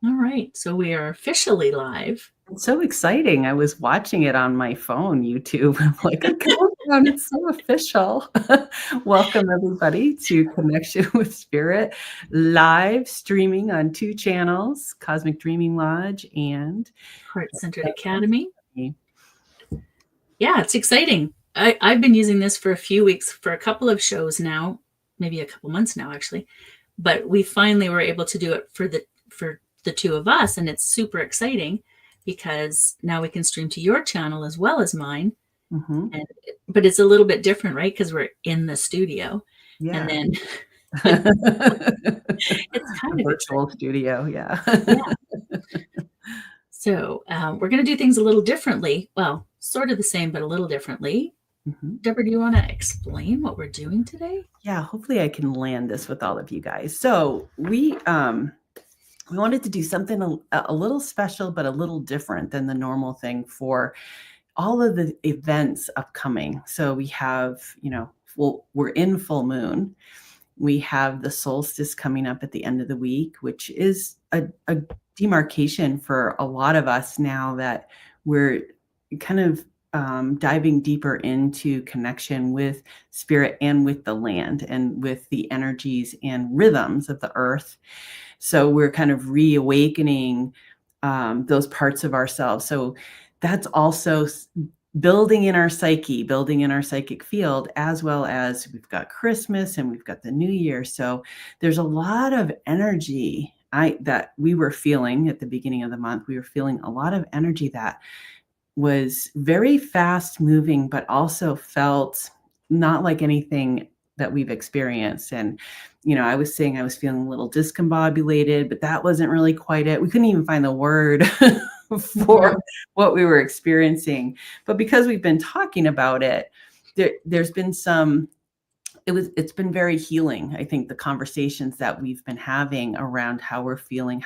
All right. So we are officially live. It's so exciting. I was watching it on my phone, YouTube. I'm like, a countdown, it's so official. Welcome, everybody, to Connection with Spirit, live streaming on 2 channels, Cosmic Dreaming Lodge and Heart Centered Academy. Yeah, it's exciting. I've been using this for a few weeks for a couple of shows now, maybe a couple months now, actually. But we finally were able to do it for the two of us, and it's super exciting because now we can stream to your channel as well as mine. Mhm. But it's a little bit different, right? Because we're in the studio, and Yeah. then it's A kind of virtual exciting. studio, yeah. Yeah. So we're going to do things a little differently. Well, sort of the same, but a little differently. Mhm. Deborah, do you want to explain what we're doing today? Yeah, hopefully I can land this with all of you guys. So we wanted to do something a little special, but a little different than the normal thing for all of the events upcoming. So we have, we're in full moon. We have the solstice coming up at the end of the week, which is a demarcation for a lot of us now that we're kind of diving deeper into connection with spirit and with the land and with the energies and rhythms of the earth. So we're kind of reawakening those parts of ourselves. So that's also building in our psyche, building in our psychic field, as well as we've got Christmas and we've got the new year. So there's a lot of energy that we were feeling at the beginning of the month. We were feeling a lot of energy that was very fast moving, but also felt not like anything that we've experienced. And, I was saying I was feeling a little discombobulated, but that wasn't really quite it. We couldn't even find the word for what we were experiencing. But because we've been talking about it, there's been it's been very healing. I think the conversations that we've been having around how we're feeling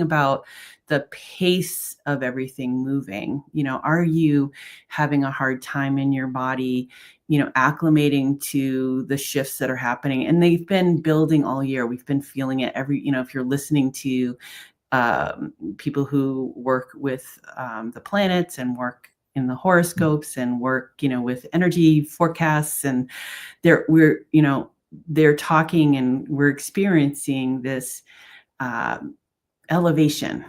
about the pace of everything moving. Are you having a hard time in your body, acclimating to the shifts that are happening? And they've been building all year. We've been feeling it if you're listening to people who work with the planets and work in the horoscopes and work, with energy forecasts, and they're talking and we're experiencing this elevation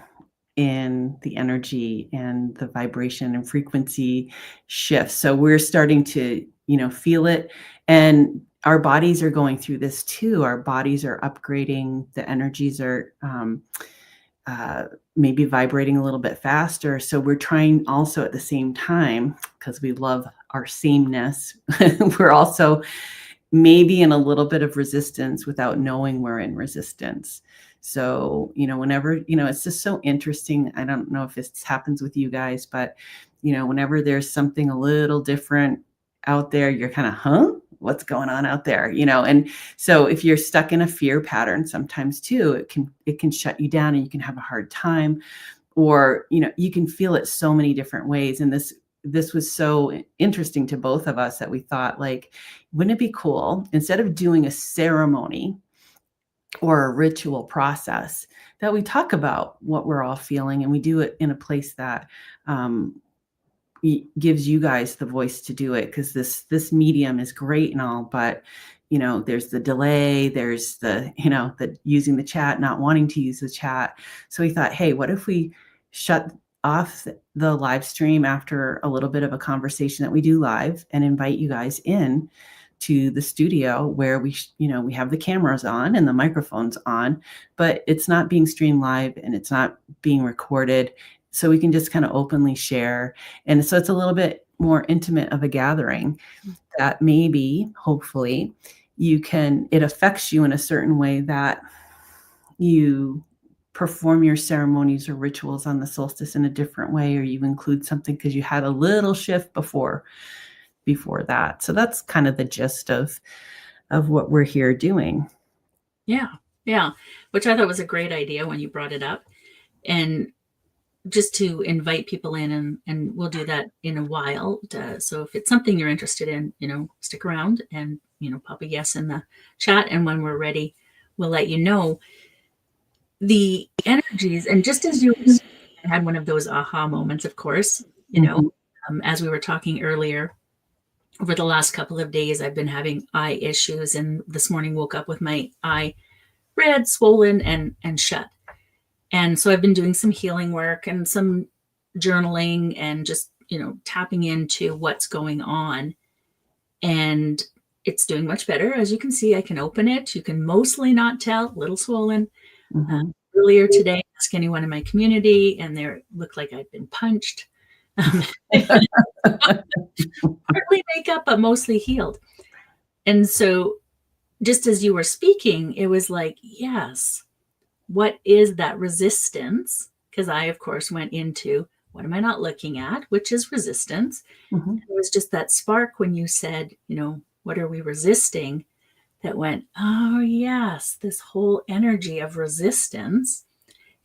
in the energy and the vibration and frequency shifts. So we're starting to, feel it. And our bodies are going through this too. Our bodies are upgrading. The energies are maybe vibrating a little bit faster. So we're trying also at the same time, because we love our sameness, we're also maybe in a little bit of resistance without knowing we're in resistance. So, whenever, it's just so interesting. I don't know if this happens with you guys, but, whenever there's something a little different out there, you're kind of, huh? What's going on out there? And so if you're stuck in a fear pattern, sometimes too, it can shut you down and you can have a hard time, or, you can feel it so many different ways. And this was so interesting to both of us that we thought, like, wouldn't it be cool, instead of doing a ceremony or a ritual process, that we talk about what we're all feeling, and we do it in a place that gives you guys the voice to do it, because this medium is great and all, but there's the delay, there's the using the chat, not wanting to use the chat. So we thought, hey, what if we shut off the live stream after a little bit of a conversation that we do live, and invite you guys in to the studio where we have the cameras on and the microphones on, but it's not being streamed live and it's not being recorded. So we can just kind of openly share. And so it's a little bit more intimate of a gathering that maybe, hopefully, it affects you in a certain way, that you perform your ceremonies or rituals on the solstice in a different way, or you include something because you had a little shift before that. So that's kind of the gist of what we're here doing. Yeah. Which I thought was a great idea when you brought it up. And just to invite people in, and we'll do that in a while. So if it's something you're interested in, stick around and, pop a yes in the chat. And when we're ready, we'll let you know. the energies, and just as you were speaking, I had one of those aha moments, of course, Mhm. as we were talking earlier. Over the last couple of days, I've been having eye issues, and this morning woke up with my eye red, swollen, and shut. And so I've been doing some healing work and some journaling and just, tapping into what's going on. And it's doing much better. As you can see, I can open it. You can mostly not tell, a little swollen. Uh, Mhm. Earlier today, ask anyone in my community, and they looked like I'd been punched. Partly makeup, but mostly healed. And so, just as you were speaking, it was like, yes, what is that resistance? Because I, of course, went into what am I not looking at, which is resistance. Mhm. It was just that spark when you said, what are we resisting? That went, oh, yes, this whole energy of resistance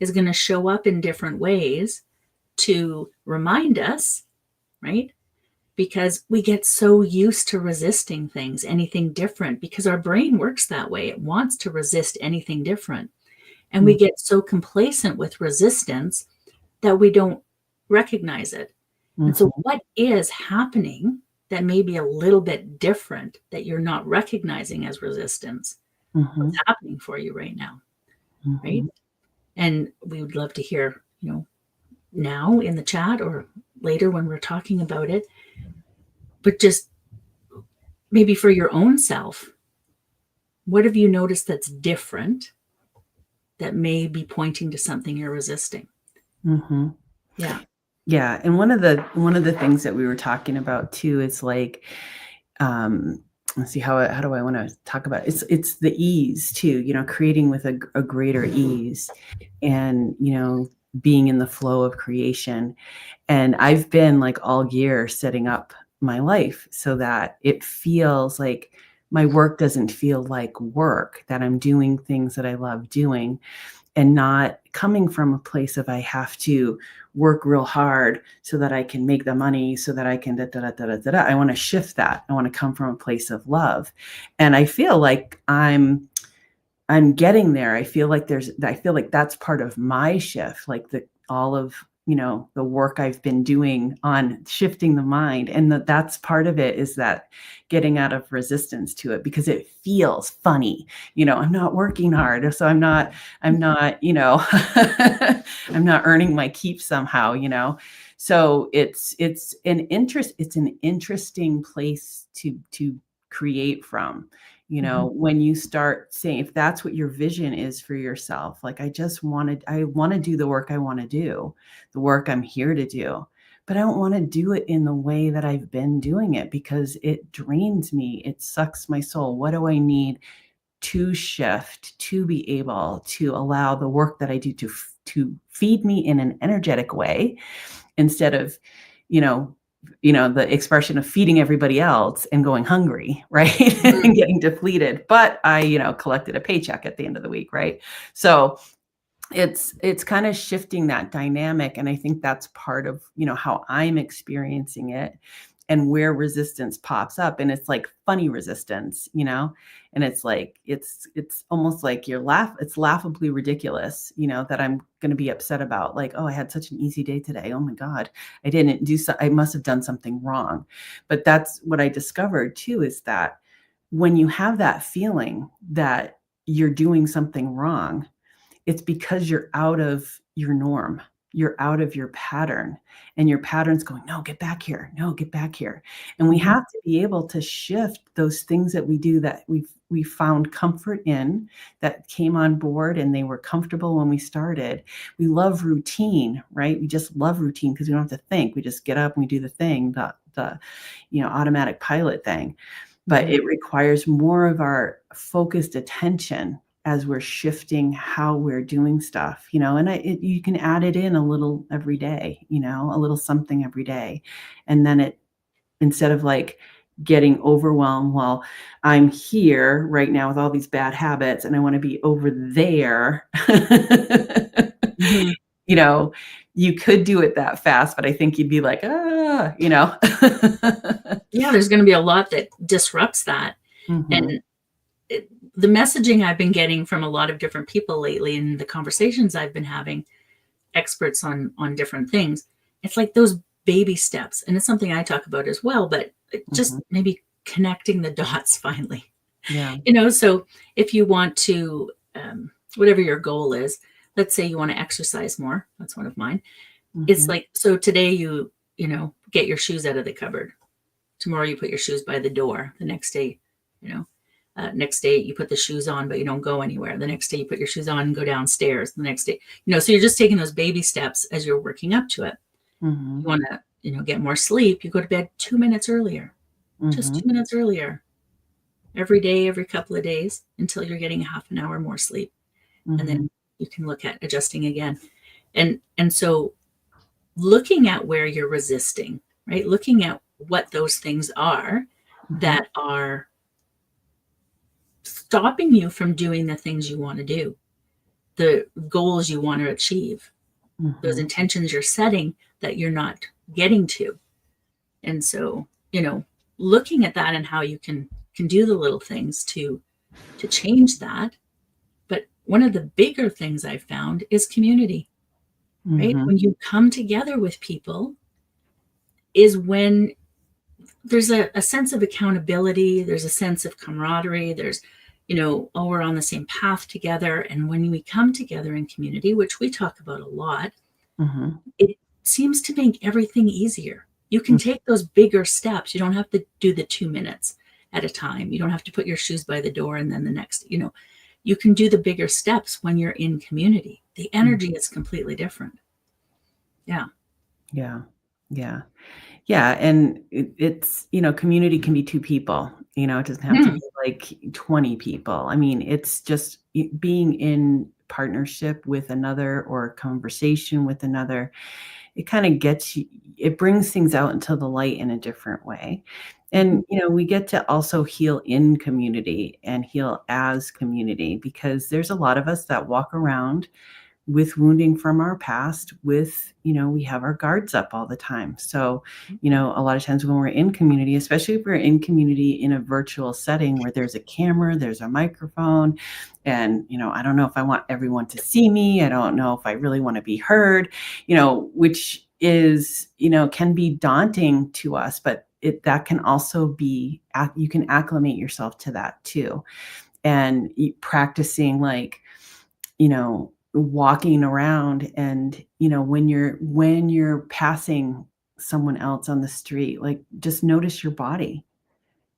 is going to show up in different ways to remind us, right? Because we get so used to resisting things, anything different, because our brain works that way. It wants to resist anything different. And we Mhm. get so complacent with resistance that we don't recognize it. And so, Mhm. what is happening that may be a little bit different that you're not recognizing as resistance? What's Mhm. happening for you right now? Right. Mhm. And we would love to hear, now in the chat or later when we're talking about it, but just maybe for your own self, what have you noticed that's different that may be pointing to something you're resisting? Mhm. Yeah. Yeah, and one of the things that we were talking about too is like, um, let's see how do I want to talk about it? It's the ease too, creating with a greater ease, and being in the flow of creation. And I've been like all year setting up my life so that it feels like my work doesn't feel like work, that I'm doing things that I love doing, and not coming from a place of I have to work real hard so that I can make the money so that I can da da da da da da. I want to shift that. I want to come from a place of love. And I feel like I'm getting there. I feel like that's part of my shift, like the all of, the work I've been doing on shifting the mind. And that's part of it, is that getting out of resistance to it, because it feels funny. I'm not working hard. So I'm not, I'm not earning my keep somehow. So it's an interesting place to create from. Mhm. When you start saying, if that's what your vision is for yourself, like, I want to do the work I want to do, the work I'm here to do, but I don't want to do it in the way that I've been doing it, because it drains me. It sucks my soul. What do I need to shift to be able to allow the work that I do to feed me in an energetic way, instead of, you know, the expression of feeding everybody else and going hungry, right? Mhm. And getting depleted. But I, collected a paycheck at the end of the week, right? So it's kind of shifting that dynamic. And I think that's part of, how I'm experiencing it, and where resistance pops up. And it's like funny resistance, and it's like it's almost like it's laughably ridiculous, that I'm going to be upset about, like, oh, I had such an easy day today, oh my god, I must have done something wrong. But that's what I discovered too, is that when you have that feeling that you're doing something wrong, it's because you're out of your norm. You're out of your pattern, and your pattern's going, no, get back here. No, get back here. And we Mhm. have to be able to shift those things that we do, that we found comfort in, that came on board and they were comfortable when we started. We love routine, right? We just love routine because we don't have to think. We just get up and we do the thing, the automatic pilot thing. But Mhm. it requires more of our focused attention as we're shifting how we're doing stuff, and you can add it in a little every day, a little something every day. And then instead of like getting overwhelmed, well, I'm here right now with all these bad habits and I want to be over there. Mhm. you know, you could do it that fast, but I think you'd be like, Yeah, there's going to be a lot that disrupts that. Mhm. And the messaging I've been getting from a lot of different people lately, and the conversations I've been having, experts on different things, it's like those baby steps, and it's something I talk about as well, but just maybe connecting the dots finally. Yeah. So if you want to, whatever your goal is, let's say you want to exercise more, that's one of mine. It's like, so today you get your shoes out of the cupboard. Tomorrow you put your shoes by the door. The next day, next day you put the shoes on, but you don't go anywhere. The next day you put your shoes on and go downstairs. The next day, so you're just taking those baby steps as you're working up to it. You want to, get more sleep. You go to bed 2 minutes earlier, just 2 minutes earlier, every day, every couple of days, until you're getting half an hour more sleep. And then you can look at adjusting again. And so looking at where you're resisting, right? Looking at what those things are that are stopping you from doing the things you want to do, the goals you want to achieve, those intentions you're setting that you're not getting to. And so, looking at that and how you can do the little things to change that. But one of the bigger things I've found is community, right? When you come together with people is when there's a sense of accountability, there's a sense of camaraderie, there's, we're on the same path together. And when we come together in community, which we talk about a lot, it seems to make everything easier. You can take those bigger steps. You don't have to do the 2 minutes at a time. You don't have to put your shoes by the door and then the next, you can do the bigger steps when you're in community. The energy is completely different. Yeah. Yeah. Yeah. Yeah. And it's, community can be 2 people, it doesn't have to be like 20 people. I mean, it's just being in partnership with another or conversation with another. It kind of gets you, it brings things out into the light in a different way. And, we get to also heal in community and heal as community, because there's a lot of us that walk around with wounding from our past, with, we have our guards up all the time. So, a lot of times when we're in community, especially if we're in community in a virtual setting where there's a camera, there's a microphone, and, I don't know if I want everyone to see me. I don't know if I really want to be heard, which is, can be daunting to us, but that can also be, you can acclimate yourself to that too. And practicing walking around and, when you're passing someone else on the street, just notice your body.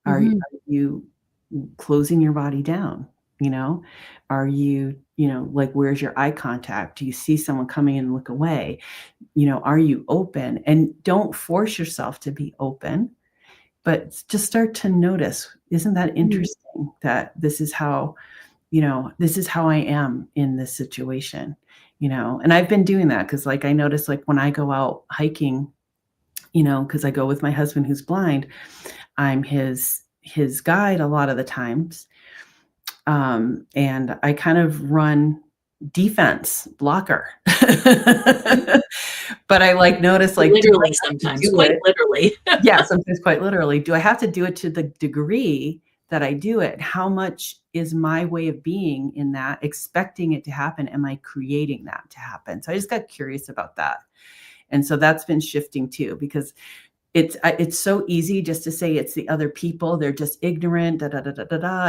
Are you closing your body down? Are you, where's your eye contact? Do you see someone coming in and look away? Are you open? And don't force yourself to be open, but just start to notice, isn't that interesting that this is how I am in this situation, and I've been doing that because I notice when I go out hiking, because I go with my husband who's blind, I'm his guide a lot of the times. And I kind of run defense blocker, but I notice literally sometimes, quite literally. Yeah, sometimes quite literally. Do I have to do it to the degree that I do it? How much is my way of being in that, expecting it to happen? Am I creating that to happen? So I just got curious about that. And so that's been shifting too, because it's so easy just to say it's the other people. They're just ignorant, and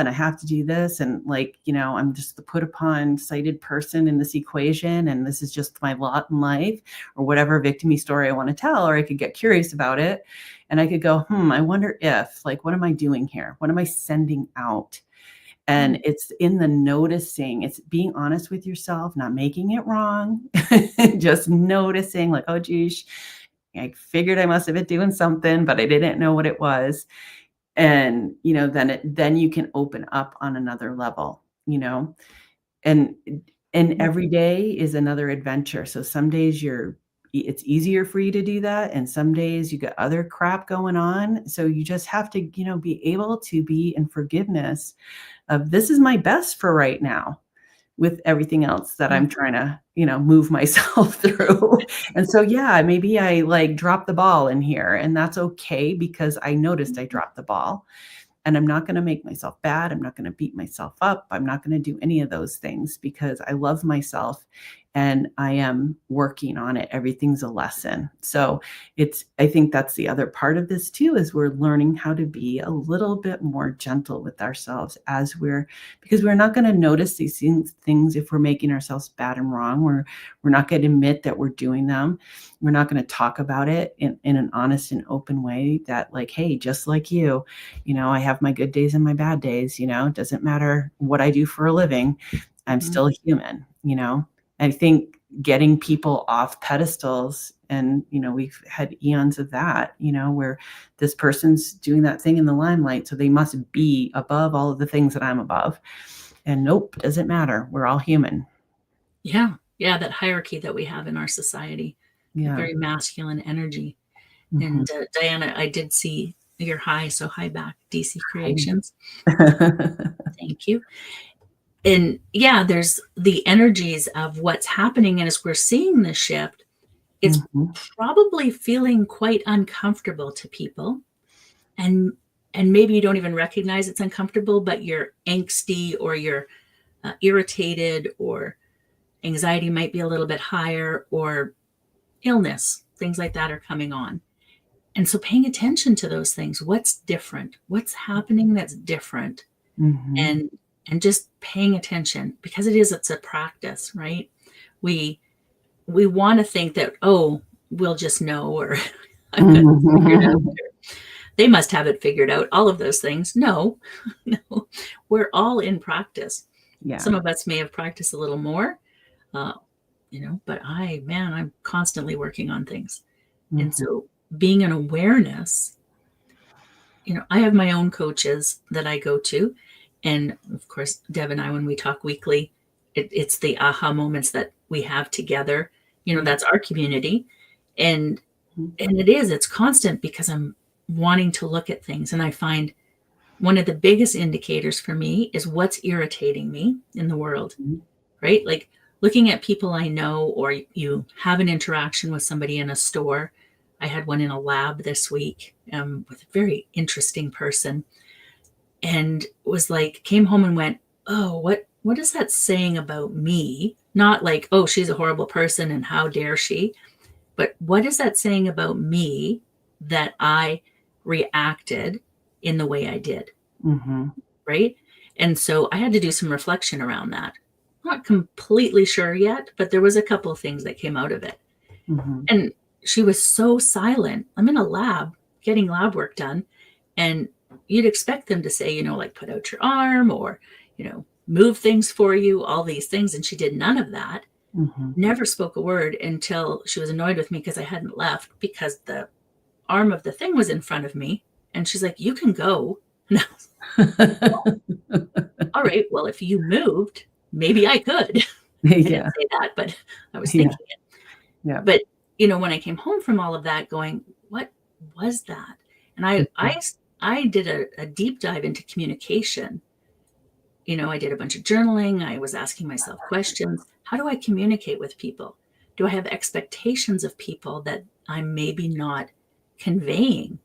I have to do this. And I'm just the put upon sighted person in this equation. And this is just my lot in life, or whatever victim-y story I want to tell. Or I could get curious about it and I could go, I wonder if, what am I doing here? What am I sending out? And it's in the noticing, it's being honest with yourself, not making it wrong, just noticing oh, geez, I figured I must have been doing something, but I didn't know what it was. And, then you can open up on another level, and every day is another adventure. So some days it's easier for you to do that. And some days you got other crap going on. So you just have to, be able to be in forgiveness of, this is my best for right now, with everything else that I'm trying to, move myself through. And so, yeah, maybe I dropped the ball in here, and that's okay, because I noticed I dropped the ball. And I'm not going to make myself bad. I'm not going to beat myself up. I'm not going to do any of those things because I love myself and I am working on it. Everything's a lesson. So I think that's the other part of this too, is we're learning how to be a little bit more gentle with ourselves because we're not going to notice these things if we're making ourselves bad and wrong. We're not going to admit that we're doing them. We're not going to talk about it in an honest and open way that like, hey, just like you, I have my good days and my bad days, it doesn't matter what I do for a living. I'm still a human, I think getting people off pedestals and, we've had eons of that, where this person's doing that thing in the limelight. So they must be above all of the things that I'm above. And nope, doesn't matter. We're all human. Yeah. Yeah. That hierarchy that we have in our society, very masculine energy. Mm-hmm. And Diana, I did see your hi back, DC Creations. Thank you. And yeah, there's the energies of what's happening. And as we're seeing this shift, it's probably feeling quite uncomfortable to people. And maybe you don't even recognize it's uncomfortable, but you're angsty or you're irritated, or anxiety might be a little bit higher, or illness, things like that are coming on. And so paying attention to those things, what's different, what's happening that's different, and just paying attention, because it's a practice, right? We want to think that, oh, we'll just know, or I've got it figured out, or they must have it figured out, all of those things. No, we're all in practice. Yeah. Some of us may have practiced a little more, but I'm constantly working on things. And so being an awareness, I have my own coaches that I go to. And of course, Deb and I, when we talk weekly, it's the aha moments that we have together. That's our community. And it's constant, because I'm wanting to look at things. And I find one of the biggest indicators for me is what's irritating me in the world, right? Like looking at people I know, or you have an interaction with somebody in a store. I had one in a lab this week with a very interesting person, and was like, came home and went, oh, what is that saying about me? Not like, oh, she's a horrible person and how dare she, but what is that saying about me that I reacted in the way I did? Right? And so I had to do some reflection around that. Not completely sure yet, but there was a couple of things that came out of it. And she was so silent. I'm in a lab getting lab work done, and you'd expect them to say, like put out your arm, or, move things for you, all these things. And she did none of that. Never spoke a word until she was annoyed with me because I hadn't left, because the arm of the thing was in front of me. And she's like, you can go. No. All right. Well, if you moved, maybe I could. I didn't say that, but I was thinking it. Yeah. But, when I came home from all of that going, what was that? And I did a deep dive into communication. I did a bunch of journaling. I was asking myself questions. How do I communicate with people? Do I have expectations of people that I'm maybe not conveying?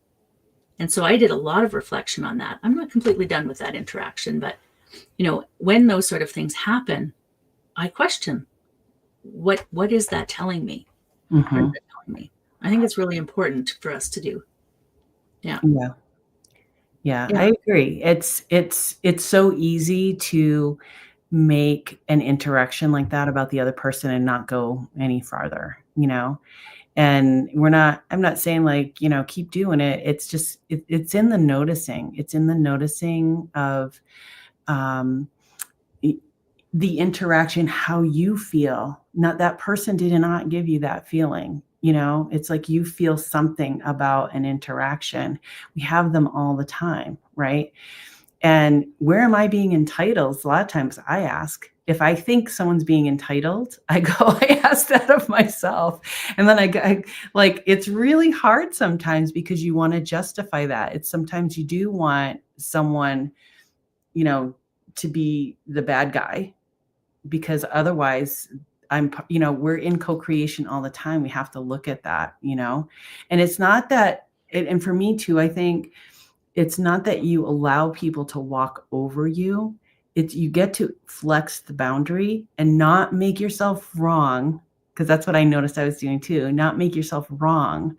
And so I did a lot of reflection on that. I'm not completely done with that interaction, but, when those sort of things happen, I question, what is that telling me? What is that telling me? I think it's really important for us to do. Yeah, I agree. It's so easy to make an interaction like that about the other person and not go any farther, and I'm not saying like, keep doing it. It's just, it's in the noticing. It's in the noticing of the interaction, how you feel. Not that person did not give you that feeling. It's like you feel something about an interaction. We have them all the time, right? And where am I being entitled? A lot of times I ask, if I think someone's being entitled, I ask that of myself. And then I like, it's really hard sometimes because you want to justify that. It's sometimes you do want someone, to be the bad guy, because otherwise we're in co-creation all the time. We have to look at that, and it's not that, and for me too, I think it's not that you allow people to walk over you. It's you get to flex the boundary and not make yourself wrong, because that's what I noticed I was doing too, not make yourself wrong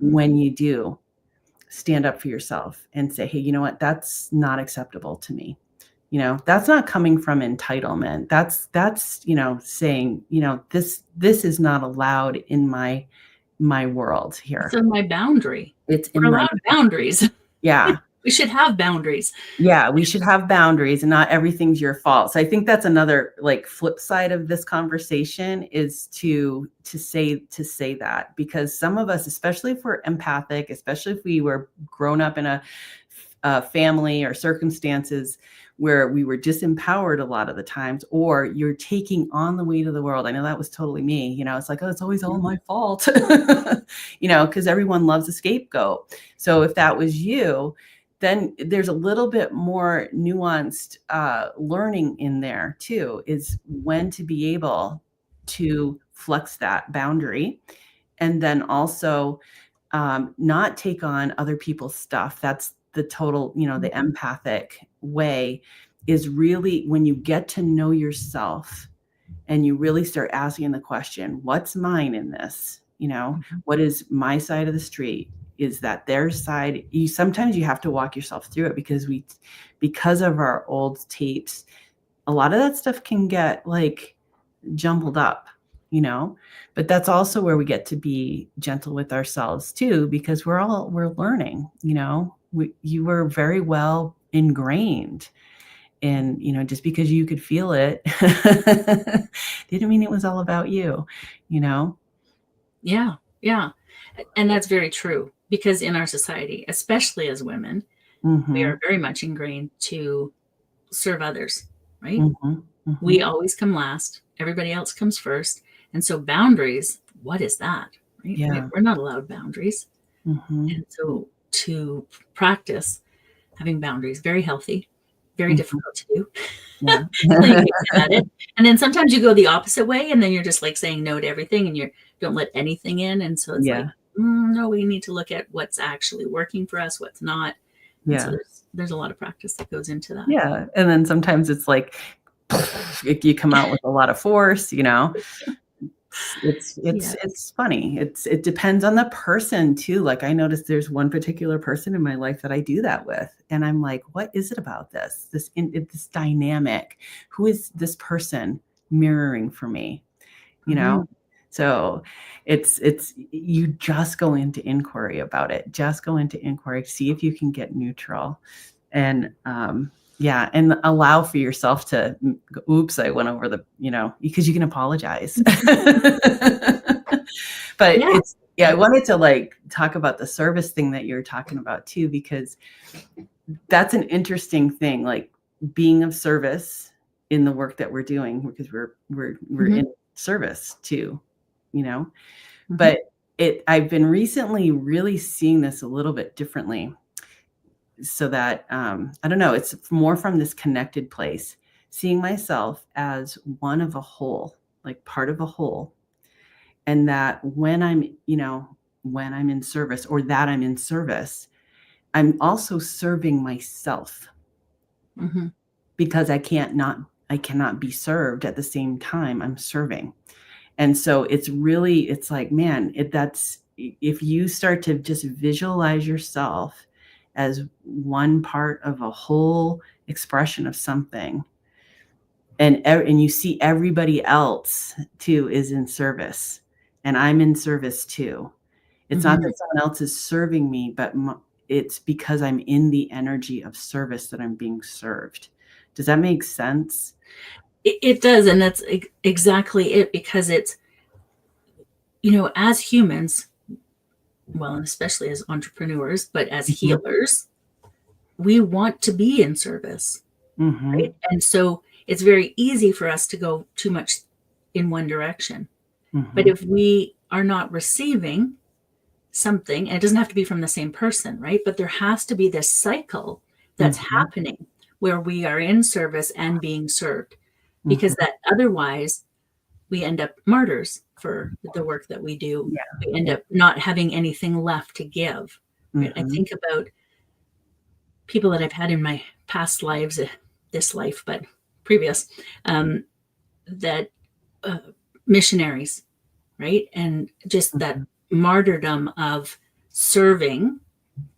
when you do stand up for yourself and say, hey, you know what? That's not acceptable to me. That's not coming from entitlement. That's, saying, this is not allowed in my world here. It's in my boundary. It's in We're my allowed boundaries. Yeah. We should have boundaries. Yeah, we should have boundaries and not everything's your fault. So I think that's another like flip side of this conversation is to say that, because some of us, especially if we're empathic, especially if we were grown up in a family or circumstances where we were disempowered a lot of the times, or you're taking on the weight of the world. I know that was totally me. It's like, oh, it's always all my fault, because everyone loves a scapegoat. So if that was you, then there's a little bit more nuanced learning in there too, is when to be able to flex that boundary, and then also not take on other people's stuff. That's the total, the empathic way, is really when you get to know yourself and you really start asking the question, what's mine in this? What is my side of the street? Is that their side? Sometimes you have to walk yourself through it, because of our old tapes, a lot of that stuff can get like jumbled up, but that's also where we get to be gentle with ourselves too, because we're learning, you were very well ingrained, and just because you could feel it didn't mean it was all about you. Yeah, and that's very true, because in our society, especially as women, we are very much ingrained to serve others, right? We always come last, everybody else comes first, and so boundaries, what is that, right? Yeah. We're not allowed boundaries. And so to practice having boundaries, very healthy, very difficult to do. Yeah. And then sometimes you go the opposite way, and then you're just like saying no to everything, and you don't let anything in. And so it's like, no, we need to look at what's actually working for us, what's not. And so there's a lot of practice that goes into that. Yeah. And then sometimes it's like you come out with a lot of force, It's funny. It depends on the person too. Like I noticed there's one particular person in my life that I do that with, and I'm like, what is it about this dynamic? Who is this person mirroring for me? So it's you just go into inquiry about it. Just go into inquiry, see if you can get neutral, and and allow for yourself to, oops, I went over the, because you can apologize. But I wanted to like talk about the service thing that you're talking about too, because that's an interesting thing, like being of service in the work that we're doing, because we're in service too, but I've been recently really seeing this a little bit differently. So that, I don't know, it's more from this connected place, seeing myself as one of a whole, like part of a whole. And that when I'm in service, or that I'm in service, I'm also serving myself, because I cannot be served at the same time I'm serving. And so it's like, man, if you start to just visualize yourself as one part of a whole expression of something, and you see everybody else too is in service, and I'm in service too. It's not that someone else is serving me, but it's because I'm in the energy of service that I'm being served. Does that make sense? It does. And that's exactly it, because it's, as humans, well, and especially as entrepreneurs, but as healers, we want to be in service, right? And so it's very easy for us to go too much in one direction. But if we are not receiving something, and it doesn't have to be from the same person, right? But there has to be this cycle that's happening where we are in service and being served, because that otherwise we end up martyrs for the work that we do. We end up not having anything left to give. Right? I think about people that I've had in my past lives, this life, but previous, that missionaries, right? And just that martyrdom of serving,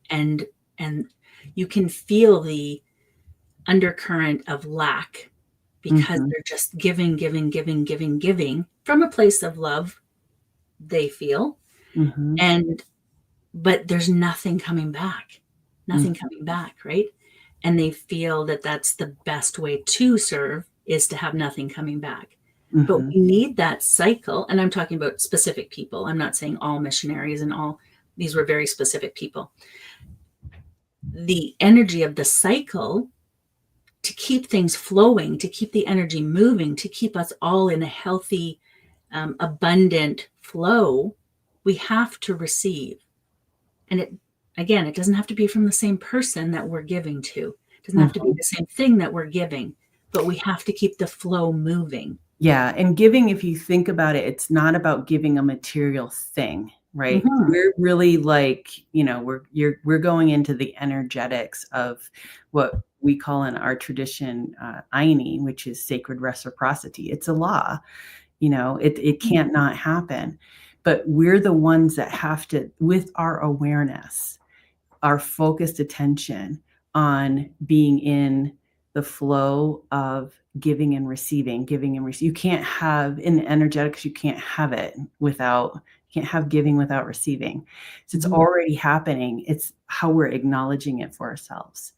and you can feel the undercurrent of lack because they're just giving from a place of love, they feel. But there's nothing coming back, right? And they feel that that's the best way to serve, is to have nothing coming back. But we need that cycle. And I'm talking about specific people. I'm not saying all missionaries and all, these were very specific people. The energy of the cycle to keep things flowing, to keep the energy moving, to keep us all in a healthy, abundant flow, we have to receive. And it doesn't have to be from the same person that we're giving to. It doesn't have to be the same thing that we're giving, but we have to keep the flow moving. Yeah. And giving, if you think about it, it's not about giving a material thing, right? We're really like, we're going into the energetics of what we call in our tradition, Aini, which is sacred reciprocity. It's a law, it can't not happen. But we're the ones that have to, with our awareness, our focused attention on being in the flow of giving and receiving. You can't have, in the energetics, you can't have it without, you can't have giving without receiving. So it's already happening. It's how we're acknowledging it for ourselves,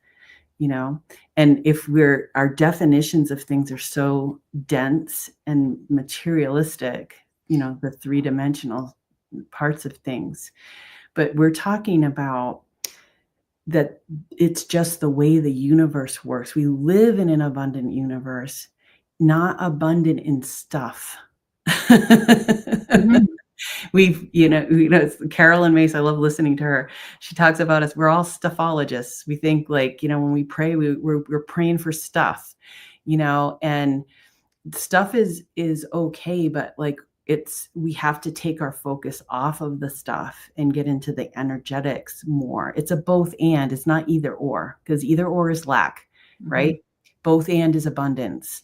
and if our definitions of things are so dense and materialistic, the three-dimensional parts of things, but we're talking about that it's just the way the universe works. We live in an abundant universe, not abundant in stuff. We've, Carolyn Mace, I love listening to her. She talks about us. We're all stuffologists. We think like, when we pray, we're praying for stuff, and stuff is okay, but like, we have to take our focus off of the stuff and get into the energetics more. It's a both and, it's not either or, because either or is lack, right? Both and is abundance,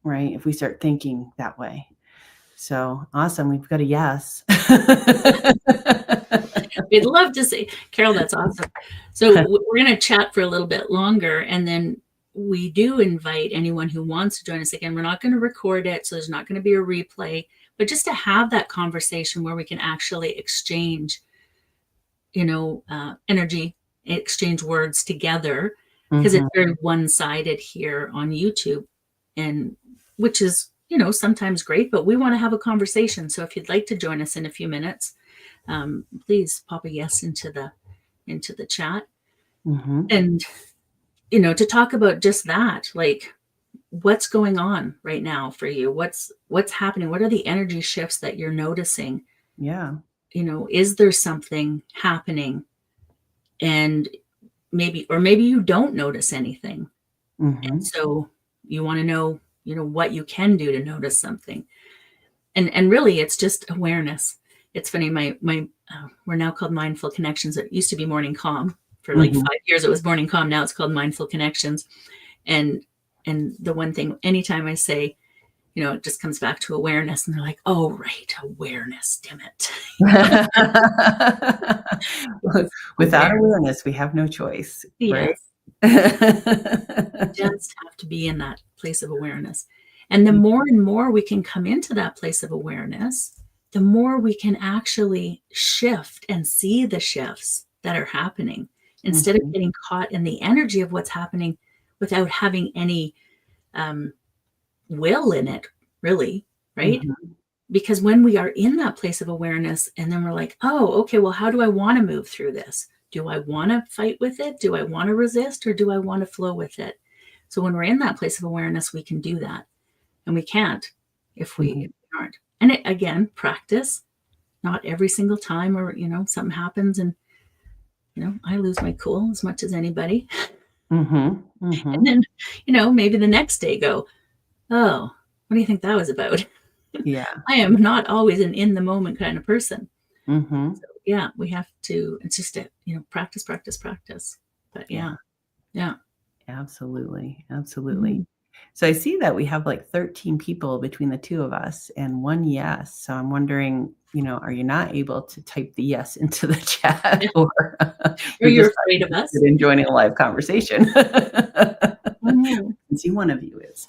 right? If we start thinking that way. So awesome. We've got a yes. We'd love to see. Carol, that's awesome. So we're going to chat for a little bit longer, and then we do invite anyone who wants to join us. Again, we're not going to record it, so there's not going to be a replay, but just to have that conversation where we can actually exchange, energy, exchange words together, because it's very one-sided here on YouTube, and which is, sometimes great, but we want to have a conversation. So if you'd like to join us in a few minutes, please pop a yes into the chat. And, to talk about just that, like, what's going on right now for you? What's happening? What are the energy shifts that you're noticing? Yeah. Is there something happening? And maybe you don't notice anything. And so you want to know, what you can do to notice something. And really, it's just awareness. It's funny, my we're now called Mindful Connections. It used to be Morning Calm. For like 5 years, it was Morning Calm. Now it's called Mindful Connections. And the one thing, anytime I say, it just comes back to awareness, and they're like, oh, right, awareness, damn it. Without awareness, we have no choice. Right? Yes. We just have to be in that place of awareness. And the more and more we can come into that place of awareness, the more we can actually shift and see the shifts that are happening, instead of getting caught in the energy of what's happening without having any will in it, really, right? Because when we are in that place of awareness, and then we're like, oh, okay, well, how do I want to move through this? Do I want to fight with it? Do I want to resist? Or do I want to flow with it? So when we're in that place of awareness, we can do that. And we can't if we aren't. And it, again, practice. Not every single time, or, something happens and, I lose my cool as much as anybody. And then, maybe the next day go, oh, what do you think that was about? Yeah. I am not always an in the moment kind of person. So, yeah, we have to, it's just a, practice. But yeah. Yeah. Absolutely. Absolutely. Mhm. So I see that we have like 13 people between the two of us and one yes. So I'm wondering, are you not able to type the yes into the chat, Yeah. or Or you're you're just not afraid of interested us? in joining a live conversation? Mhm. See, one of you is.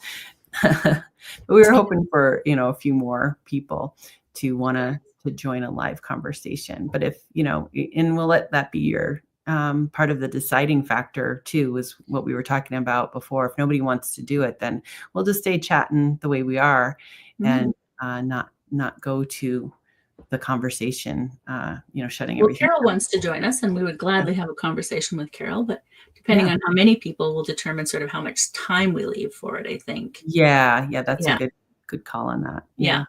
But we were hoping for, a few more people to want to join a live conversation. But if, and we'll let that be your part of the deciding factor too, is what we were talking about before. If nobody wants to do it, then we'll just stay chatting the way we are, and Mhm. not go to the conversation, shutting Well, everything Carol down. wants to join us, and we would gladly have a conversation with Carol, but depending Yeah. on how many people will determine sort of how much time we leave for it, I think. Yeah. Yeah. That's a Yeah. good call on that. Yeah. Yeah.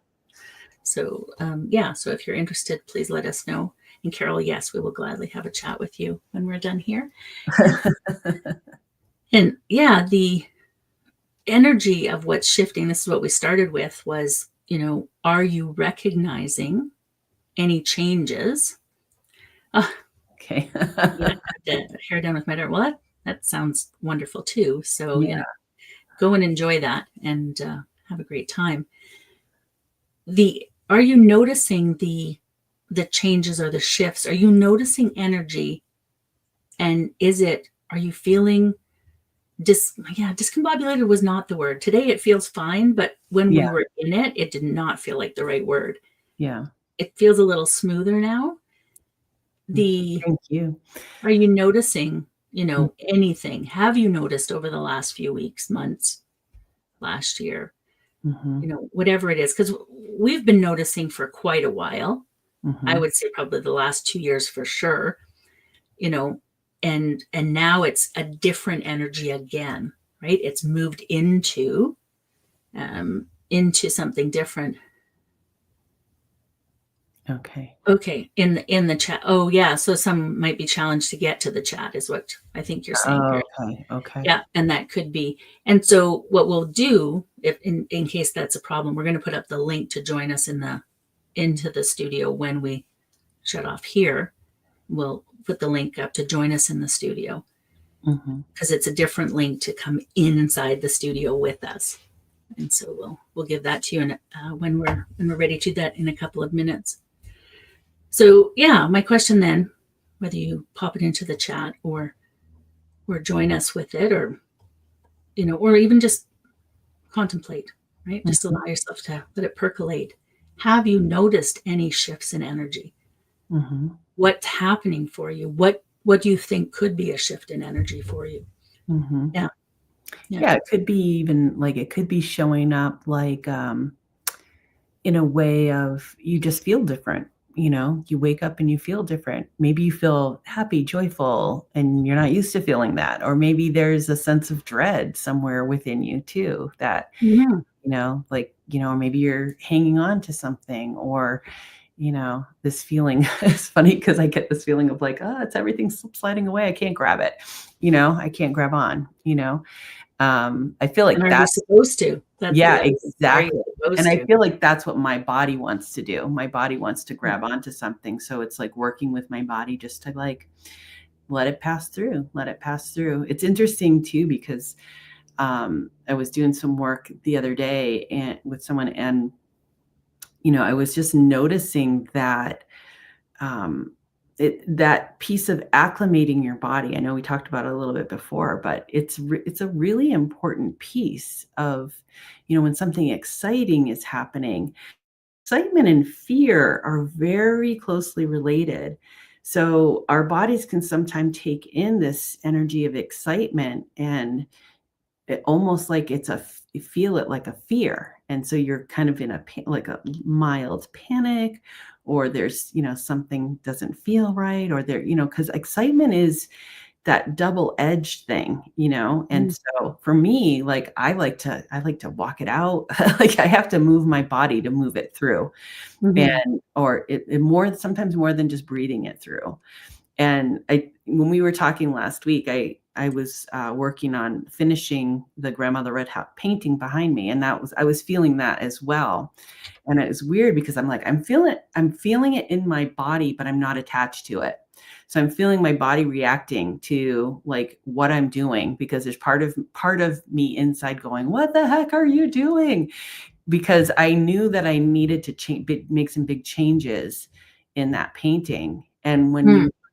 So, yeah. So if you're interested, please let us know. And Carol, yes, we will gladly have a chat with you when we're done here. And yeah, the energy of what's shifting, this is what we started with, was, are you recognizing any changes? Oh, Okay. yeah, hair down with my daughter. Well, that sounds wonderful too. So, Yeah. go and enjoy that, and have a great time. Are you noticing the changes or the shifts? Are you noticing energy? And are you feeling discombobulated was not the word. Today it feels fine, but when Yeah. we were in it, it did not feel like the right word. Yeah. It feels a little smoother now. The Thank you. Are you noticing, anything? Have you noticed over the last few weeks, months, last year, Mhm. whatever it is? Because we've been noticing for quite a while. I Mhm. would say probably the last 2 years for sure, you know, and now it's a different energy again, right? It's moved into something different. Okay. Okay, in the chat. Oh yeah, so some might be challenged to get to the chat, is what I think you're saying here. Okay. Okay. Yeah, and that could be. And so what we'll do, if in case that's a problem, we're going to put up the link to join us into the studio when we shut off here. We'll put the link up to join us in the studio, Mhm. because it's a different link to come inside the studio with us. And so we'll give that to you when we're ready to do that in a couple of minutes. So yeah, my question then, whether you pop it into the chat or join us with it, or even just contemplate, right? Just Mhm. allow yourself to let it percolate. Have you noticed any shifts in energy? Mhm. What's happening for you? What do you think could be a shift in energy for you? Mhm. Yeah. Yeah. Yeah, it could be even like it could be showing up like in a way of you just feel different. You wake up and you feel different. Maybe you feel happy, joyful, and you're not used to feeling that. Or maybe there's a sense of dread somewhere within you too that, Mhm. or maybe you're hanging on to something, or, this feeling is funny because I get this feeling of like, oh, it's everything sliding away. I can't grab it. I can't grab on. I feel And like are you that's supposed to? That's the yeah, other thing. Are you exactly, and supposed I to? feel like that's what my body wants to do. My body wants to Yeah. grab onto something, so it's like working with my body just to, like, let it pass through, let it pass through. It's interesting too because, I was doing some work the other day and with someone, and, I was just noticing that, um, that piece of acclimating your body. I know we talked about it a little bit before, but it's a really important piece of, when something exciting is happening. Excitement and fear are very closely related. So our bodies can sometimes take in this energy of excitement, and almost like you feel it like a fear. And so you're kind of in like a mild panic, or there's, something doesn't feel right, or because excitement is that double-edged thing, and Mm. so for me, like, I like to walk it out. Like, I have to move my body to move it through, Mhm. and or it more sometimes more than just breathing it through. And when we were talking last week, I was working on finishing the Grandmother Red Hat painting behind me, and I was feeling that as well. And it was weird because I'm like, I'm feeling it in my body, but I'm not attached to it. So I'm feeling my body reacting to like what I'm doing, because there's part of me inside going, what the heck are you doing? Because I knew that I needed to make some big changes in that painting. And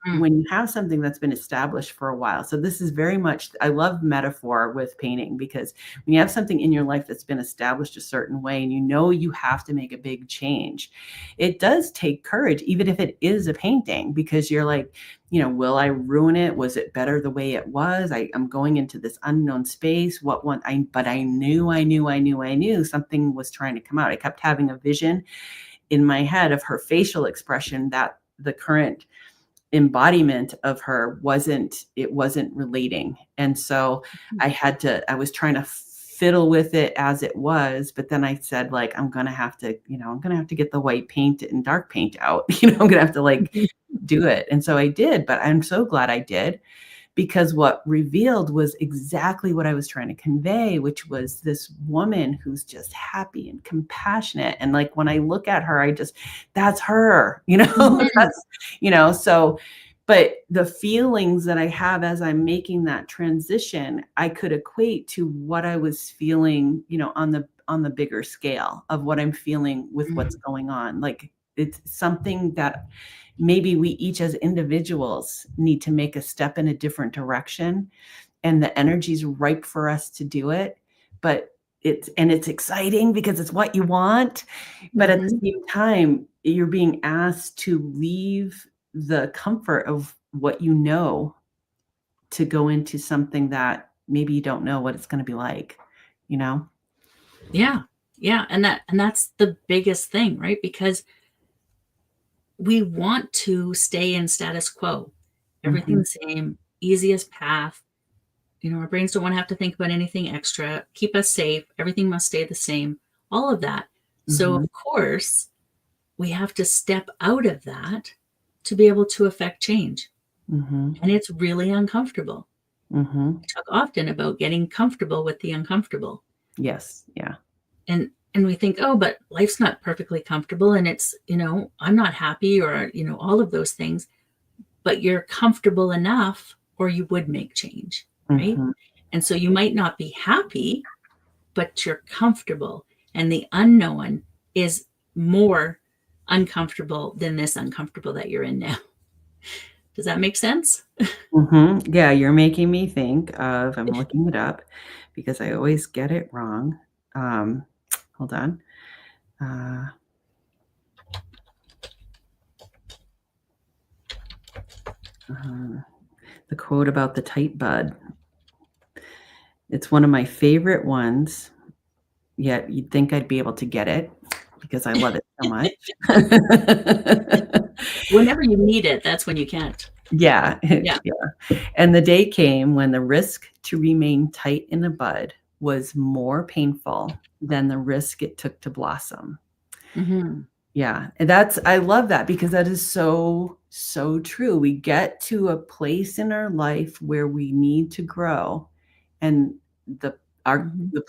Mm-hmm. when you have something that's been established for a while, so this is very much, I love metaphor with painting, because when you have something in your life that's been established a certain way and you know you have to make a big change, it does take courage, even if it is a painting, because you're like, will I ruin it? Was it better the way it was? I'm going into this unknown space. But I knew something was trying to come out. I kept having a vision in my head of her facial expression that the current embodiment of her wasn't relating. And so I was trying to fiddle with it as it was, but then I said, like, I'm going to have to get the white paint and dark paint out. I'm going to have to like do it. And so I did, but I'm so glad I did, because what revealed was exactly what I was trying to convey, which was this woman who's just happy and compassionate. And like, when I look at her, that's her, so, but the feelings that I have as I'm making that transition, I could equate to what I was feeling, on the bigger scale of what I'm feeling with what's going on. Like, it's something that maybe we each as individuals need to make a step in a different direction, and the energy's ripe for us to do it. But it's exciting because it's what you want. But at the same time, you're being asked to leave the comfort of what you know to go into something that maybe you don't know what it's going to be like, Yeah. Yeah. And that's the biggest thing, right? Because we want to stay in status quo, everything the same, easiest path. Our brains don't want to have to think about anything extra, keep us safe. Everything must stay the same, all of that. So of course we have to step out of that to be able to affect change. And it's really uncomfortable. I talk often about getting comfortable with the uncomfortable. Yes. Yeah. And we think, oh, but life's not perfectly comfortable, and it's, I'm not happy, or, all of those things, but you're comfortable enough or you would make change, right? And so you might not be happy, but you're comfortable, and the unknown is more uncomfortable than this uncomfortable that you're in now. Does that make sense? Yeah, you're making me think of, I'm looking it up because I always get it wrong. Hold on. The quote about the tight bud. It's one of my favorite ones, yet you'd think I'd be able to get it because I love it so much. Whenever you need it, that's when you can't. Yeah. And the day came when the risk to remain tight in a bud was more painful than the risk it took to blossom. Yeah. And I love that, because that is so, so true. We get to a place in our life where we need to grow, and the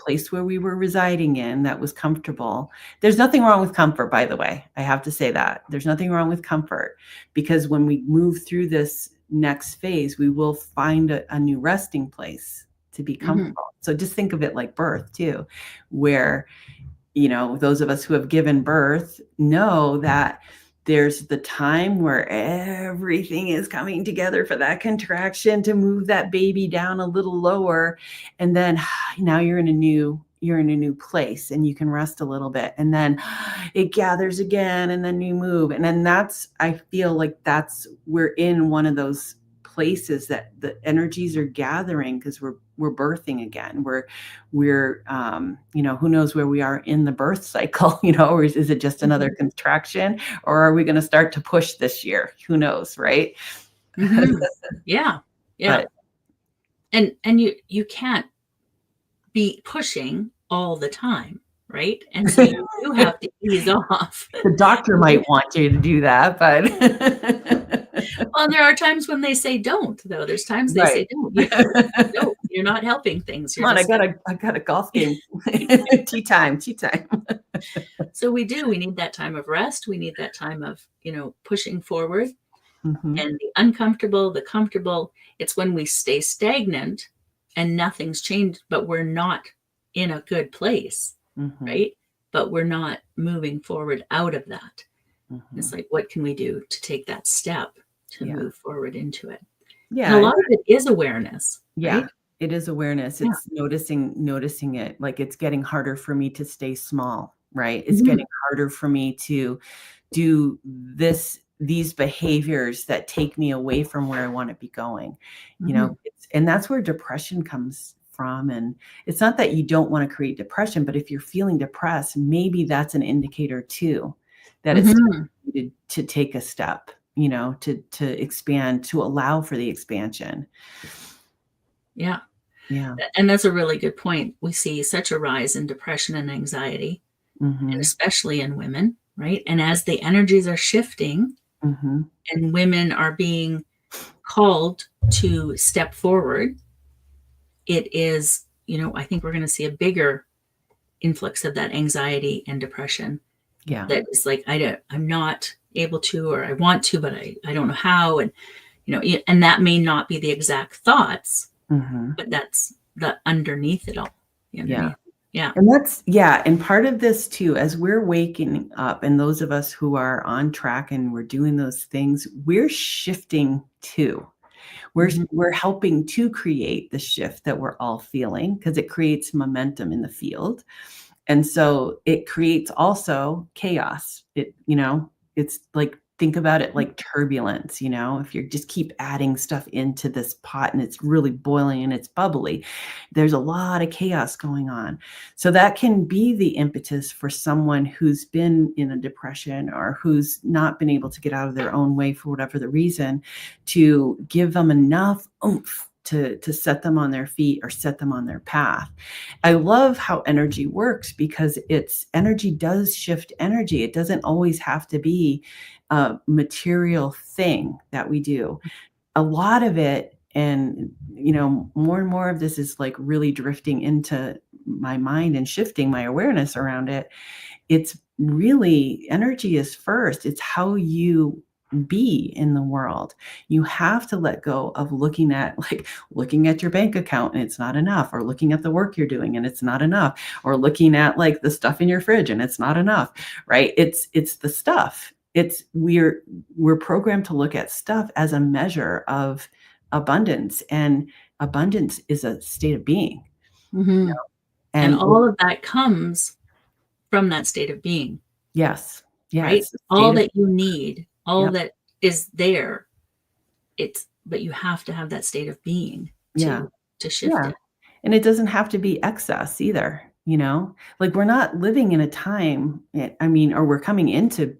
place where we were residing in that was comfortable. There's nothing wrong with comfort, by the way. I have to say that there's nothing wrong with comfort, because when we move through this next phase, we will find a new resting place to be comfortable. So just think of it like birth too, where, those of us who have given birth know that there's the time where everything is coming together for that contraction to move that baby down a little lower. And then now you're in a new place, and you can rest a little bit, and then it gathers again, and then you move. And then I feel like we're in one of those places that the energies are gathering, because we're birthing again. We're who knows where we are in the birth cycle, or is it just another contraction, or are we going to start to push this year? Who knows, right? Yeah. But, and you can't be pushing all the time, right? And so you do have to ease off. The doctor might want you to do that, but well, there are times when they say don't, though. There's times they say don't. No, you're not helping things. Come on, I got a golf game. Tea time. So we need that time of rest. We need that time of, pushing forward. Mhm. And the uncomfortable, the comfortable, it's when we stay stagnant and nothing's changed, but we're not in a good place, Mhm. right? But we're not moving forward out of that. It's Mhm. like, what can we do to take that step to Yeah. move forward into it? And a Yeah. lot of it is awareness, Yeah. right? It is awareness. Yeah. It's noticing it. Like, it's getting harder for me to stay small, right? It's Mhm. getting harder for me to do these behaviors that take me away from where I want to be going. Mhm. And that's where depression comes from. And it's not that you don't want to create depression, but if you're feeling depressed, maybe that's an indicator too that it's time Mhm. for you to take a step, to expand, to allow for the expansion. Yeah. Yeah. And that's a really good point. We see such a rise in depression and anxiety, and Mhm. especially in women, right? And as the energies are shifting Mhm. and women are being called to step forward, it is, I think we're going to see a bigger influx of that anxiety and depression Yeah. that is like, I'm not able to, or I want to, but I don't know how. And, and that may not be the exact thoughts, Mhm. but that's the underneath it all, the Yeah. underneath. Yeah. And part of this too, as we're waking up, and those of us who are on track and we're doing those things, we're shifting too. We're Mhm. we're helping to create the shift that we're all feeling because it creates momentum in the field. And so it creates also chaos. It's like, think about it like turbulence, if you just keep adding stuff into this pot and it's really boiling and it's bubbly, there's a lot of chaos going on. So that can be the impetus for someone who's been in a depression or who's not been able to get out of their own way for whatever the reason, to give them enough oomph to set them on their feet or set them on their path. I love how energy works because energy does shift energy. It doesn't always have to be a material thing that we do. A lot of it, and more and more of this is like really drifting into my mind and shifting my awareness around it. It's really, energy is first. It's how you be in the world. You have to let go of looking at your bank account and it's not enough, or looking at the work you're doing and it's not enough, or looking at like the stuff in your fridge and it's not enough, right? It's the stuff. We're programmed to look at stuff as a measure of abundance, and abundance is a state of being. Hmm. And And all of that comes from that state of being, yes, yeah, right? it's a All state of, that you need, all yep, that is there, but you have to have that state of being yeah. to shift Yeah. it. And it doesn't have to be excess either, Like, we're not living in a time, or we're coming into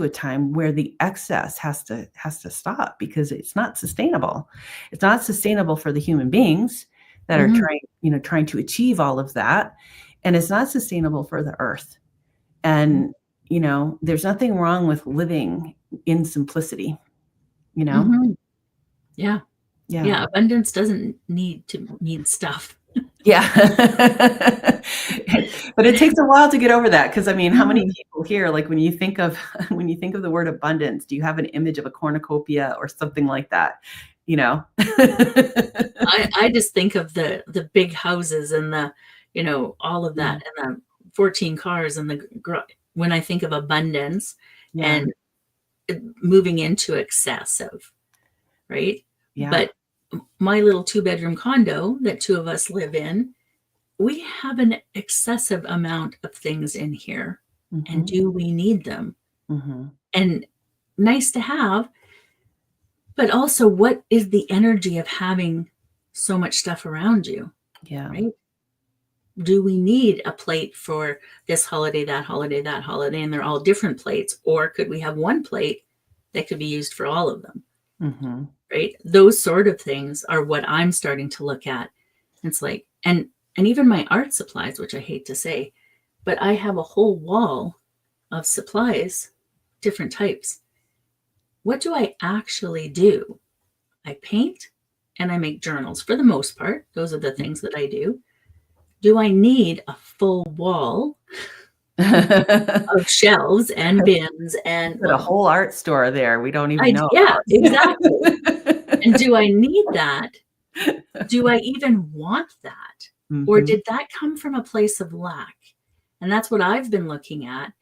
a time where the excess has to stop because it's not sustainable. It's not sustainable for the human beings that are Hmm. trying to achieve all of that, and it's not sustainable for the earth. And, there's nothing wrong with living in simplicity, you know? Hmm. Yeah. Yeah. Yeah. Abundance doesn't need stuff. Yeah. But it takes a while to get over that because, how many Mhm. people here, like, when you think of when you think of the word abundance, do you have an image of a cornucopia or something like that? You know? I just think of the big houses and all of Yeah, that, and the 14 cars and when I think of abundance yeah, and moving into excessive, right? yeah. But my little two-bedroom condo that two of us live in, we have an excessive amount of things in here. And Mhm, do we need them? mhm. And nice to have, but also what is the energy of having so much stuff around you, Yeah, right? Do we need a plate for this holiday, that holiday, and they're all different plates? Or could we have one plate that could be used for all of them, mhm. right? Those sort of things are what I'm starting to look at. It's like, and even my art supplies, which I hate to say, but I have a whole wall of supplies, different types. What do I actually do? I paint and I make journals for the most part. Those are the things that I do. Do I need a full wall of shelves and bins and, Put a well, whole art store there we don't even know yeah, exactly. And about. do I need that? Do I even want that? Or Mhm. did that come from a place of lack? And that's what I've been looking at.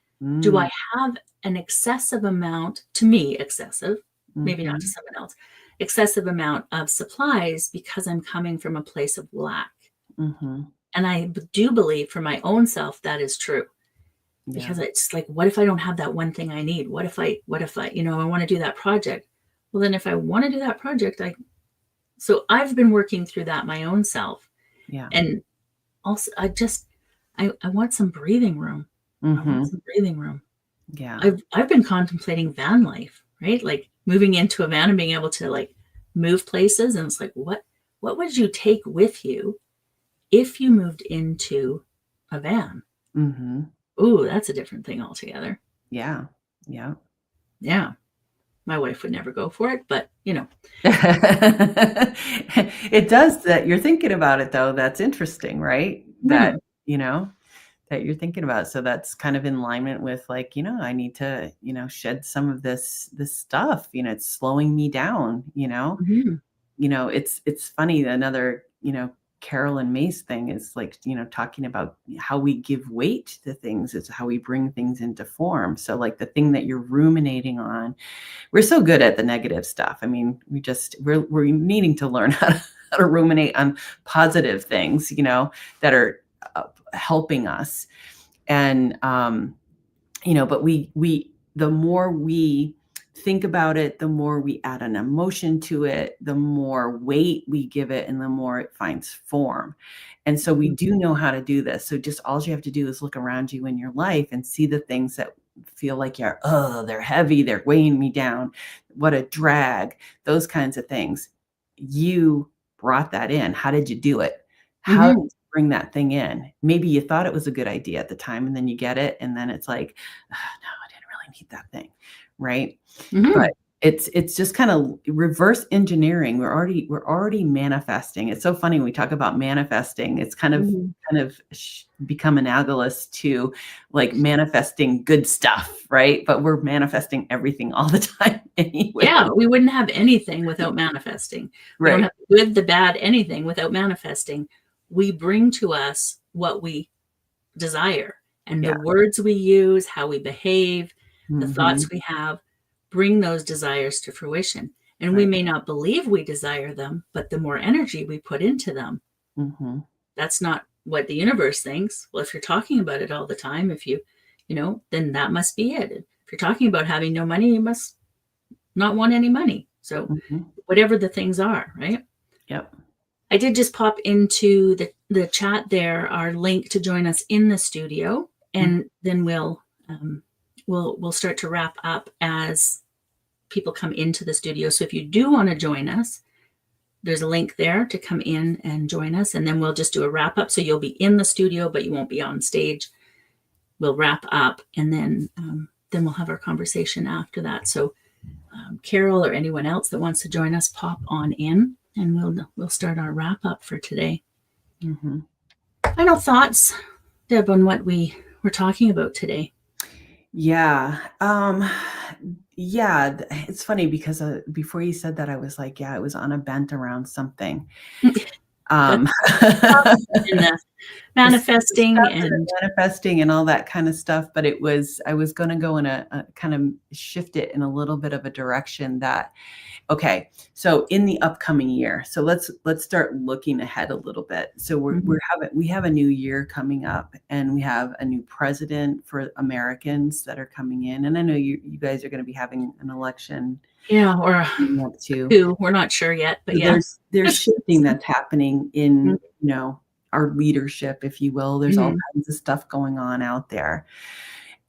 Do I Mm, have an excessive amount, to me, excessive, maybe not to mhm, someone else, excessive amount of supplies because I'm coming from a place of lack? mhm. And I do believe for my own self that is true, Yeah. because it's like, what if I don't have that one thing I need? What if I, I want to do that project? Well, then if I want to do that project, so I've been working through that my own self. Yeah. And also, I want some breathing room. I want Mhm. some breathing room. Yeah. I've been contemplating van life, right? Like moving into a van and being able to like move places. And it's like, what would you take with you if you moved into a van? Mhm. Ooh, that's a different thing altogether. Yeah. Yeah. Yeah. My wife would never go for it, but It does that you're thinking about it though, that's interesting, right? yeah. That, you know, that you're thinking about. So that's kind of in alignment with like, I need to, shed some of this stuff, it's slowing me down, Mhm. it's funny. Another, Carolyn Mace thing is like, talking about how we give weight to things is how we bring things into form. So like the thing that you're ruminating on, we're so good at the negative stuff. I mean, we're needing to learn how to ruminate on positive things, that are helping us. And but we the more we think about it, the more we add an emotion to it, the more weight we give it, and the more it finds form. And so we do know how to do this. So just all you have to do is look around you in your life and see the things that feel like they're heavy, they're weighing me down, what a drag, those kinds of things. You brought that in. How did you do it? How did Mhm. you bring that thing in? Maybe you thought it was a good idea at the time, and then you get it, and then it's like, "Ah, no, I didn't really need that thing," right? But Mhm. it's just kinda reverse engineering. We're already manifesting. It's so funny when we talk about manifesting, it's Mhm. kind of become analogous to, like, manifesting good stuff, right? But we're manifesting everything all the time anyway. Yeah, we wouldn't have anything without manifesting. We don't Right. have the good, the bad, anything without manifesting. We bring to us what we desire, and the Yeah. words we use, how we behave, the thoughts Mhm. we have bring those desires to fruition. And we Right. may not believe we desire them, but the more energy we put into them, Mhm. that's not what the universe thinks. Well, if you're talking about it all the time, then that must be it. If you're talking about having no money, you must not want any money. So, Mhm. whatever the things are, right? Yep. I did just pop into the chat there our link to join us in the studio, Mhm. and then we'll start to wrap up as people come into the studio. So if you do want to join us, there's a link there to come in and join us, and then we'll just do a wrap up. So you'll be in the studio, but you won't be on stage. We'll wrap up, and then we'll have our conversation after that. So Carol or anyone else that wants to join us, pop on in, and we'll start our wrap up for today. Mhm. Final thoughts, Deb, on what we were talking about today? Yeah. Yeah, it's funny because, before you said that, I was like, yeah, I was on a bent around something. That's Um, in the the stuff manifesting and the and manifesting and all that kind of stuff, but I was gonna go in a kind of shift it in a little bit of a direction that okay, so in the upcoming year, so let's start looking ahead a little bit. So mhm. we have a new year coming up, and we have a new president for Americans that are coming in, and I know you guys are going to be having an election Yeah, or coming up too. two. We're not sure yet, but So yeah. there's shifting that's happening in, Mhm. our leadership, if you will. There's all Mhm. kinds of stuff going on out there.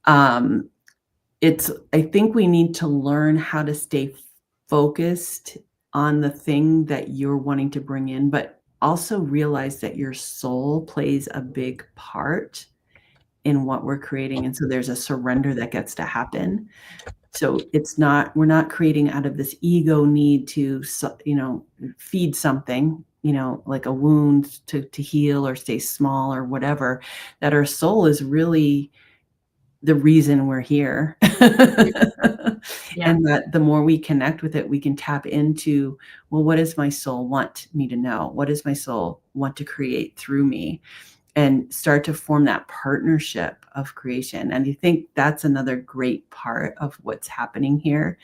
Um, I think we need to learn how to stay focused on the thing that you're wanting to bring in, but also realize that your soul plays a big part in what we're creating. And so there's a surrender that gets to happen. So we're not creating out of this ego need to, feed something, like a wound to heal or stay small or whatever, that our soul is really the reason we're here. Yeah. And that the more we connect with it, we can tap into, well, what does my soul want me to know? What does my soul want to create through me? And start to form that partnership of creation. And I think that's another great part of what's happening here,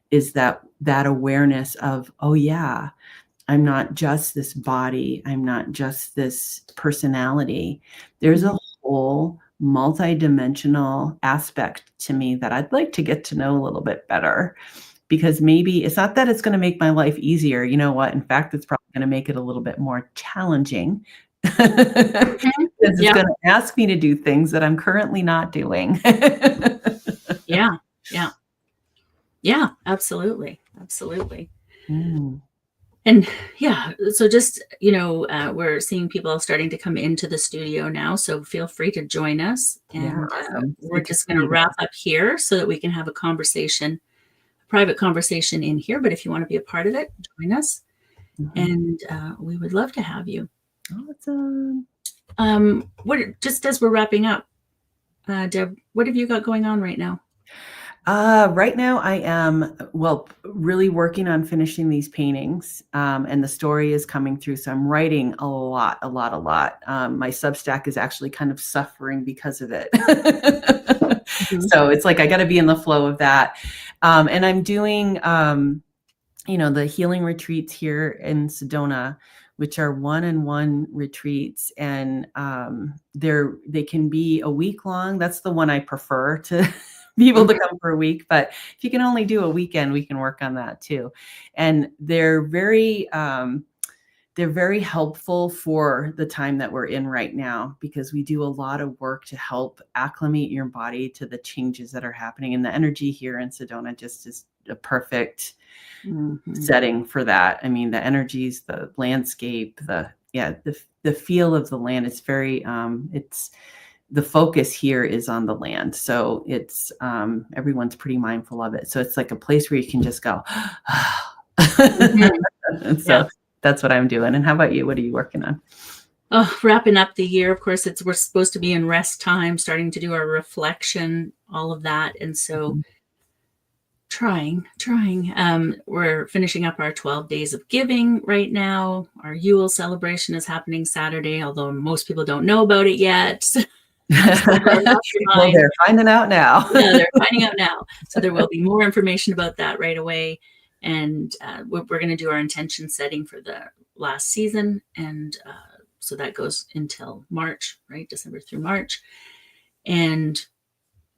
is that awareness of, oh yeah, I'm not just this body. I'm not just this personality. There's a whole multidimensional aspect to me that I'd like to get to know a little bit better, because maybe it's not that it's going to make my life easier. You know what? In fact, it's probably going to make it a little bit more challenging because Mhm. it's Yeah. going to ask me to do things that I'm currently not doing. Yeah. Yeah. Yeah. Absolutely. Absolutely. Mm, And yeah, so just, we're seeing people starting to come into the studio now. So feel free to join us. yeah, And awesome. It's we're good to just see going to you wrap guys. up here so that we can have a private conversation in here. But if you want to be a part of it, join us. Mhm. And we would love to have you. Awesome. Just as we're wrapping up, Deb, what have you got going on right now? Right now I am, well, really working on finishing these paintings, and the story is coming through. So I'm writing a lot, a lot, a lot. My Substack is actually kind of suffering because of it. Mhm. So it's like I got to be in the flow of that. And I'm doing, the healing retreats here in Sedona, which are one-on-one retreats, and they can be a week long. That's the one I prefer to people to come for a week. But if you can only do a weekend, we can work on that too. And they're very helpful for the time that we're in right now, because we do a lot of work to help acclimate your body to the changes that are happening. And the energy here in Sedona just is a perfect Mhm. setting for that. I mean, the energies, the landscape, the feel of the land. It's very, it's the focus here is on the land. So it's, everyone's pretty mindful of it. So it's like a place where you can just go, Mhm. and Yeah. so that's what I'm doing. And how about you? What are you working on? Oh, wrapping up the year. Of course, we're supposed to be in rest time, starting to do our reflection, all of that. And so Mhm. trying. We're finishing up our 12 days of giving right now. Our Yule celebration is happening Saturday, although most people don't know about it yet. So we're a Well, mastermind. they're finding out now. Yeah, they're finding out now. So there will be more information about that right away. And we're going to do our intention setting for the last season. And so that goes until March, right? December through March. And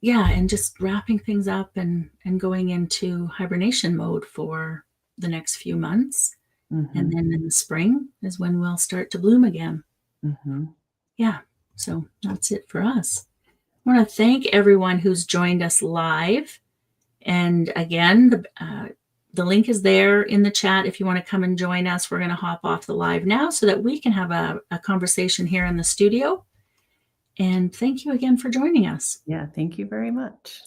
yeah, and just wrapping things up and going into hibernation mode for the next few months. And Mhm, then in the spring is when we'll start to bloom again. mhm. Yeah. So that's it for us. I want to thank everyone who's joined us live. And again, the link is there in the chat if you want to come and join us. We're going to hop off the live now so that we can have a conversation here in the studio. And thank you again for joining us. Yeah, thank you very much.